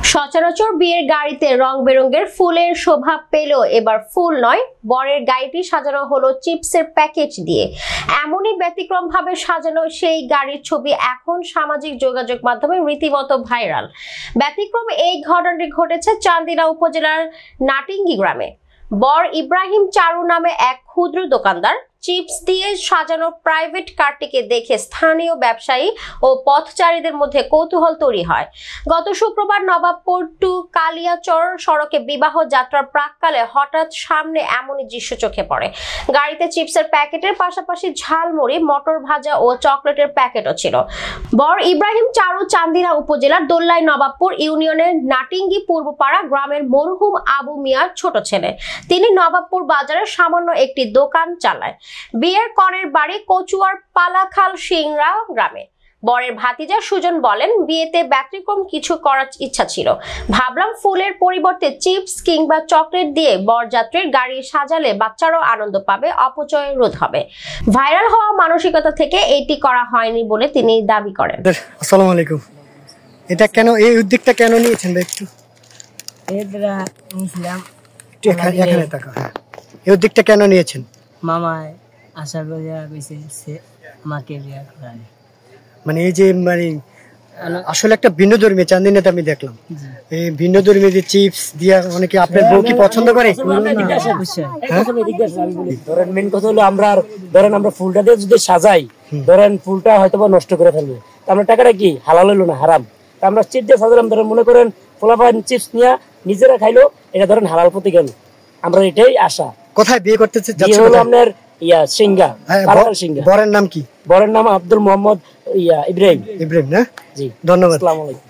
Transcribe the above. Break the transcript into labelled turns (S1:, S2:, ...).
S1: সচরাচর বিয়ের গাড়িতে রং বেরঙের ফুলের শোভা পেলেও এবার ফুল নয়, বরের গাড়িটি সাজানো হলো চিপসের প্যাকেট দিয়ে। এমনই ব্যতিক্রম ভাবে সাজানো সেই গাড়ির ছবি এখন সামাজিক যোগাযোগ মাধ্যমে রীতিমতো ভাইরাল। ব্যতিক্রম এই ঘটনাটি ঘটেছে চান্দিনা উপজেলার নাটিঙ্গি গ্রামে। বর ইব্রাহিম চারু নামে এক ক্ষুদ্র দোকানদার চিপস দিয়ে সাজানো প্রাইভেট কারটিকে দেখে স্থানীয় ব্যবসায়ী ও পথচারীদের মধ্যে কৌতূহল তৈরি হয়। গত শুক্রবার নবাবপুর টু কালিয়াচর সড়কে বিবাহ যাত্রার প্রাক্কালে হঠাৎ সামনে এমনই দৃশ্য চোখে পড়ে। গাড়িতে চিপসের প্যাকেটের পাশাপাশি ঝালমুড়ি, মটর ভাজা ও চকলেটের প্যাকেটও ছিল। বর ইব্রাহিম চারু চান্দিনা উপজেলার দোল্লাই নবাবপুর ইউনিয়নের নাটিঙ্গি পূর্বপাড়া গ্রামের মরহুম আবু মিয়ার ছোট ছেলে। তিনি নবাবপুর বাজারে সামান্য একটি দোকান চালায়। বিয়ের কনের বাড়ি কচুয়ার পালাখাল সিংড়া গ্রামে। বরের ভাতিজা সুজন বলেন, বিয়েতে ব্যতিক্রম কিছু করার ইচ্ছা ছিল। ভাবলাম ফুলের পরিবর্তে চিপস কিংবা চকলেট দিয়ে বরযাত্রীর গাড়ি সাজালে বাচ্চারাও আনন্দ পাবে, অপচয় রোধ হবে। ভাইরাল হওয়া মানসিকতা থেকে এটি করা হয়নি বলে তিনি দাবি করেন।
S2: আসসালামু আলাইকুম। এটা কেন, এই উদ্যোগটা কেন নিয়েছেন একটু? এখানে টাকা, এই উদ্যোগটা কেন নিয়েছেন?
S3: মামায় আশা করিয়া কইছে সে আমাকে বিয়ে করায়।
S2: মানে এই যে মানে আসলে একটা ভিন্ন ধর্মী চান্দিনাতে আমি দেখলাম এই ভিন্ন ধর্মী যে চিপস দিয়া অনেকে আপনার বউ কি পছন্দ করে?
S4: ধরেন মেন কথা হলো আমরা ধরেন আমরা ফুলটা দিয়ে যদি সাজাই, ধরেন ফুলটা হয়তো নষ্ট করে ফেলবে, আমরা টাকাটা কি হালাল হইলো না হারাম? আমরা চিপস দিয়ে সাজালাম, ধরেন মনে করেন ফলাফল চিপস নিয়ে নিজেরা খাইলো, এটা ধরেন হালাল পথে গেল। আমরা এটাই আশা।
S2: কোথায় বিয়ে করতে
S4: যাচ্ছেন? হলো আপনার সিংহা, পালাখাল সিংহা।
S2: বরের নাম কি?
S4: বরের নাম আব্দুল মোহাম্মদ ইব্রাহিম।
S2: ইব্রাহিম না?
S4: জি,
S2: ধন্যবাদ।
S4: আসসালামু আলাইকুম।